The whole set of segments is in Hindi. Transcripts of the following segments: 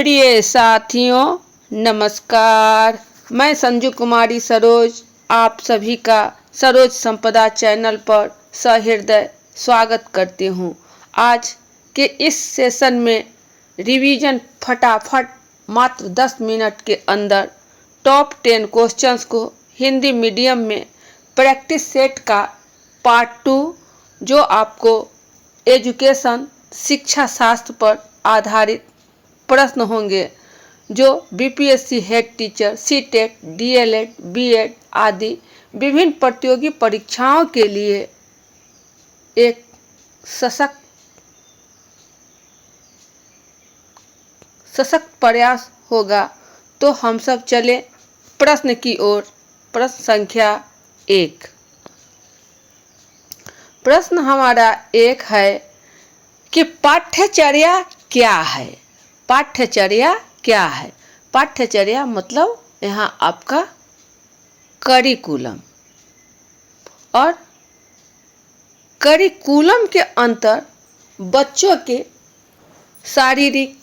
प्रिय साथियों नमस्कार। मैं संजू कुमारी सरोज आप सभी का सरोज संपदा चैनल पर सहृदय स्वागत करती हूँ। आज के इस सेशन में रिवीजन फटाफट मात्र 10 मिनट के अंदर टॉप 10 क्वेश्चंस को हिंदी मीडियम में प्रैक्टिस सेट का पार्ट 2 जो आपको एजुकेशन शिक्षा शास्त्र पर आधारित प्रश्न होंगे जो BPSC head teacher, CTET, DElEd, BEd आदि विभिन्न प्रतियोगी परीक्षाओं के लिए एक सशक्त प्रयास होगा। तो हम सब चले प्रश्न की ओर। प्रश्न संख्या 1। प्रश्न हमारा 1 है कि पाठ्यचर्या क्या है। पाठ्यचर्या क्या है? पाठ्यचर्या मतलब यहाँ आपका करिकुलम, और करिकुलम के अंतर बच्चों के शारीरिक,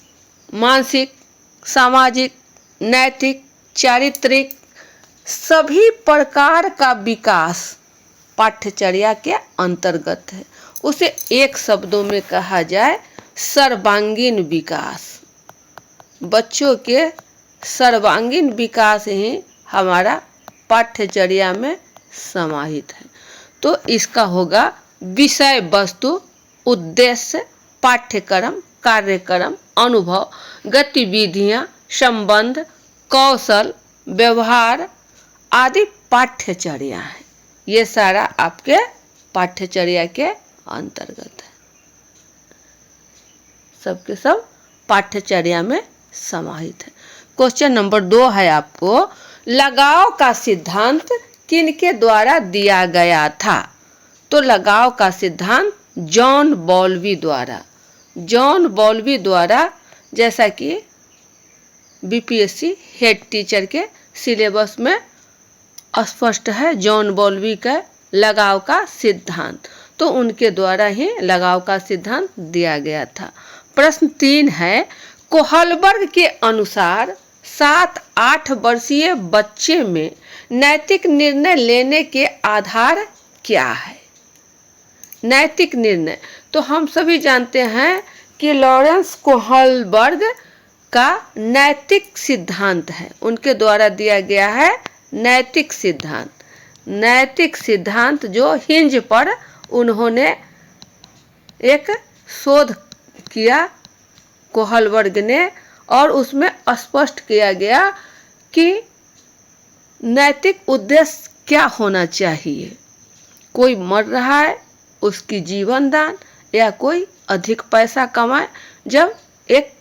मानसिक, सामाजिक, नैतिक, चारित्रिक सभी प्रकार का विकास पाठ्यचर्या के अंतर्गत है। उसे एक शब्दों में कहा जाए सर्वांगीण विकास। बच्चों के सर्वांगीण विकास ही हमारा पाठ्यचर्या में समाहित है। तो इसका होगा विषय वस्तु, उद्देश्य, पाठ्यक्रम, कार्यक्रम, अनुभव, गतिविधियां, संबंध, कौशल, व्यवहार आदि पाठ्यचर्या है। ये सारा आपके पाठ्यचर्या के अंतर्गत है। सबके सब पाठ्यचर्या में समाहित है। क्वेश्चन नंबर 2 है आपको, लगाव का सिद्धांत किनके द्वारा दिया गया था? तो लगाव का सिद्धांत जॉन बॉल्बी द्वारा। जॉन बॉल्बी द्वारा, जैसा कि बीपीएससी हेड टीचर के सिलेबस में स्पष्ट है, जॉन बॉल्बी का लगाव का सिद्धांत, तो उनके द्वारा ही लगाव का सिद्धांत दिया गया था। प्रश्न 3 है, कोहलबर्ग के अनुसार 7-8 वर्षीय बच्चे में नैतिक निर्णय लेने के आधार क्या है? नैतिक निर्णय तो हम सभी जानते हैं कि लॉरेंस कोहलबर्ग का नैतिक सिद्धांत है, उनके द्वारा दिया गया है नैतिक सिद्धांत। नैतिक सिद्धांत जो हिंज पर उन्होंने एक शोध किया कोहलबर्ग ने, और उसमें स्पष्ट किया गया कि नैतिक उद्देश्य क्या होना चाहिए। कोई मर रहा है उसकी जीवन दान, या कोई अधिक पैसा कमाए। जब एक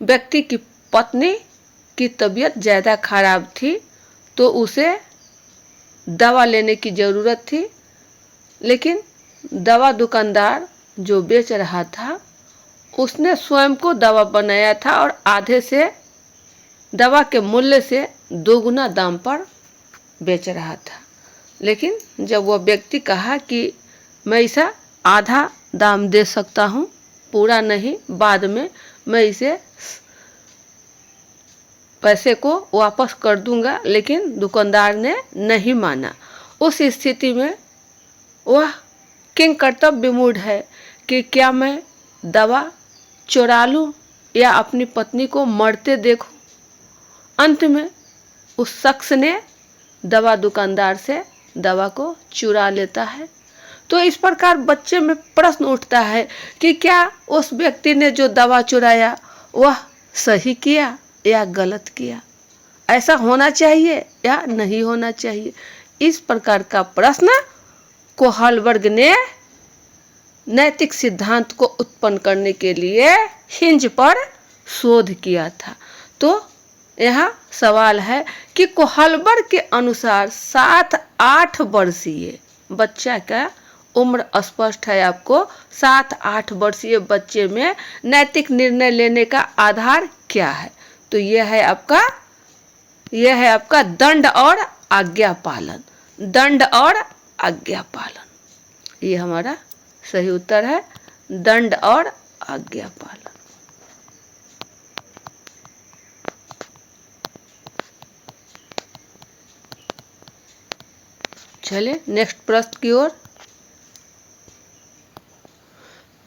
व्यक्ति की पत्नी की तबीयत ज़्यादा खराब थी तो उसे दवा लेने की ज़रूरत थी, लेकिन दवा दुकानदार जो बेच रहा था उसने स्वयं को दवा बनाया था और आधे से दवा के मूल्य से दोगुना दाम पर बेच रहा था। लेकिन जब वह व्यक्ति कहा कि मैं इसे आधा दाम दे सकता हूँ, पूरा नहीं, बाद में मैं इसे पैसे को वापस कर दूंगा, लेकिन दुकानदार ने नहीं माना। उस स्थिति में वह किंग कर्तव्य मूड है कि क्या मैं दवा चुरा लूं या अपनी पत्नी को मरते देखूं। अंत में उस शख्स ने दवा दुकानदार से दवा को चुरा लेता है। तो इस प्रकार बच्चे में प्रश्न उठता है कि क्या उस व्यक्ति ने जो दवा चुराया वह सही किया या गलत किया, ऐसा होना चाहिए या नहीं होना चाहिए। इस प्रकार का प्रश्न कोहलबर्ग ने नैतिक सिद्धांत को उत्पन्न करने के लिए हिंज पर शोध किया था। तो यहाँ सवाल है कि कोहलबर्ग के अनुसार 7-8 वर्षीय बच्चा का उम्र स्पष्ट है आपको, 7-8 वर्षीय बच्चे में नैतिक निर्णय लेने का आधार क्या है? तो यह है आपका दंड और आज्ञा पालन। दंड और आज्ञा पालन, ये हमारा सही उत्तर है, दंड और आज्ञा पालन। चलिए नेक्स्ट प्रश्न की ओर।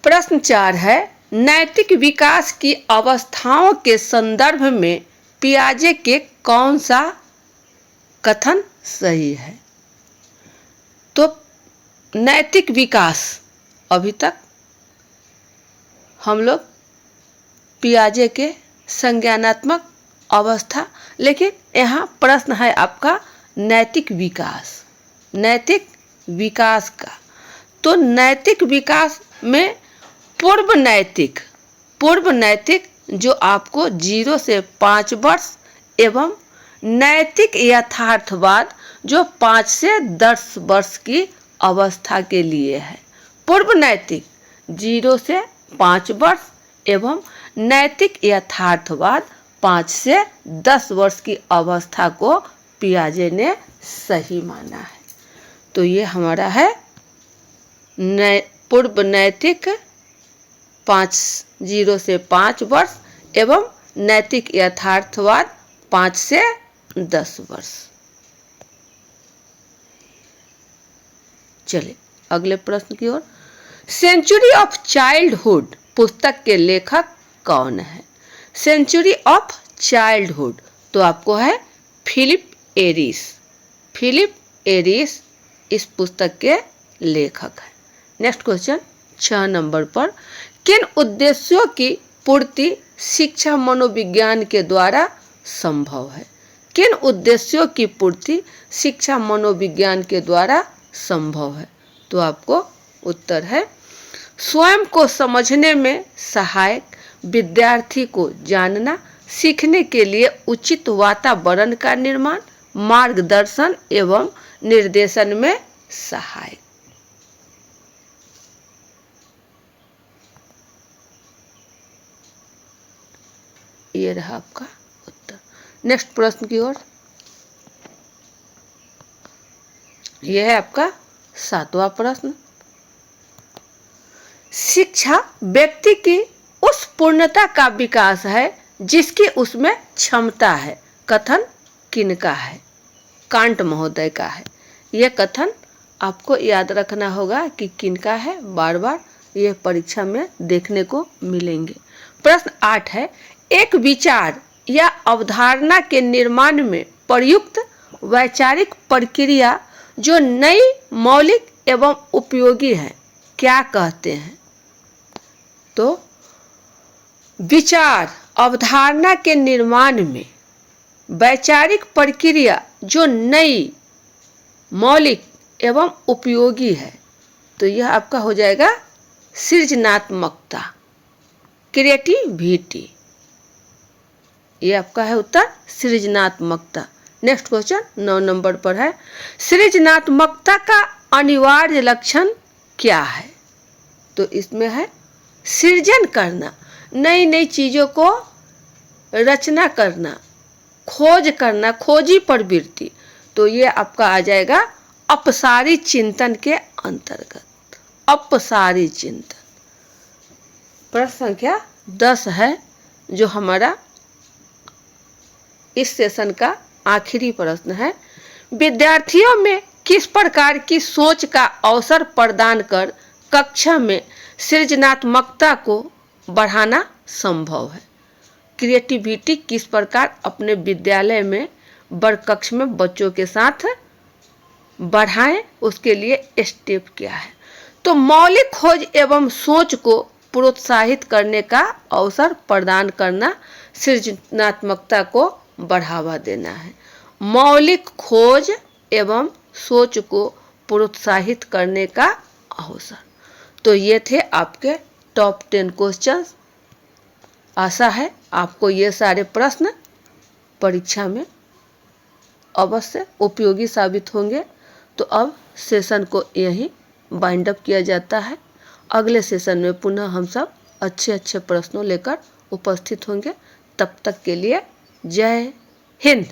प्रश्न 4 है, नैतिक विकास की अवस्थाओं के संदर्भ में पियाजे के कौन सा कथन सही है? तो नैतिक विकास, अभी तक हम लोग पियाजे के संज्ञानात्मक अवस्था, लेकिन यहाँ प्रश्न है आपका नैतिक विकास, नैतिक विकास का। तो नैतिक विकास में पूर्व नैतिक जो आपको 0 से 5 वर्ष एवं नैतिक यथार्थवाद जो 5 से 10 वर्ष की अवस्था के लिए है। पूर्व नैतिक 0 से 5 वर्ष एवं नैतिक यथार्थवाद 5 से 10 वर्ष की अवस्था को पियाजे ने सही माना है। तो ये हमारा है पूर्व नैतिक 0 से 5 वर्ष एवं नैतिक यथार्थवाद 5 से 10 वर्ष। चलिए अगले प्रश्न की ओर। सेंचुरी ऑफ चाइल्डहुड पुस्तक के लेखक कौन है? सेंचुरी ऑफ चाइल्डहुड तो आपको है फिलिप एरिस। फिलिप एरिस इस पुस्तक के लेखक है। नेक्स्ट क्वेश्चन 6 नंबर पर, किन उद्देश्यों की पूर्ति शिक्षा मनोविज्ञान के द्वारा संभव है? किन उद्देश्यों की पूर्ति शिक्षा मनोविज्ञान के द्वारा संभव है? तो आपको उत्तर है स्वयं को समझने में सहायक, विद्यार्थी को जानना, सीखने के लिए उचित वातावरण का निर्माण, मार्गदर्शन एवं निर्देशन में सहायक। ये रहा आपका उत्तर। नेक्स्ट प्रश्न की ओर। यह है आपका 7वां प्रश्न। शिक्षा व्यक्ति की उस पूर्णता का विकास है जिसकी उसमें क्षमता है। कथन किनका है? कांट महोदय का है। यह कथन आपको याद रखना होगा कि किनका है, बार बार यह परीक्षा में देखने को मिलेंगे। प्रश्न 8 है, एक विचार या अवधारणा के निर्माण में प्रयुक्त वैचारिक प्रक्रिया जो नई, मौलिक एवं उपयोगी है, क्या कहते हैं? तो विचार, अवधारणा के निर्माण में वैचारिक प्रक्रिया जो नई, मौलिक एवं उपयोगी है, तो यह आपका हो जाएगा सृजनात्मकता, क्रिएटिविटी। ये आपका है उत्तर सृजनात्मकता। नेक्स्ट क्वेश्चन 9 नंबर पर है, सृजनात्मकता का अनिवार्य लक्षण क्या है? तो इसमें है सृजन करना, नई नई चीजों को रचना करना, खोज करना, खोजी प्रवृत्ति। तो ये आपका आ जाएगा अपसारी चिंतन के अंतर्गत, अपसारी चिंतन। प्रश्न संख्या 10 है जो हमारा इस सेशन का आखिरी प्रश्न है। विद्यार्थियों में किस प्रकार की सोच का अवसर प्रदान कर कक्षा में सृजनात्मकता को बढ़ाना संभव है? क्रिएटिविटी किस प्रकार अपने विद्यालय में वर्ग कक्ष में बच्चों के साथ बढ़ाएं, उसके लिए स्टेप क्या है? तो मौलिक खोज एवं सोच को प्रोत्साहित करने का अवसर प्रदान करना सृजनात्मकता को बढ़ावा देना है। मौलिक खोज एवं सोच को प्रोत्साहित करने का अवसर। तो ये थे आपके टॉप 10 क्वेश्चंस। आशा है आपको ये सारे प्रश्न परीक्षा में अवश्य उपयोगी साबित होंगे। तो अब सेशन को यहीं बाइंड अप किया जाता है। अगले सेशन में पुनः हम सब अच्छे अच्छे प्रश्नों लेकर उपस्थित होंगे। तब तक के लिए जय हिंद।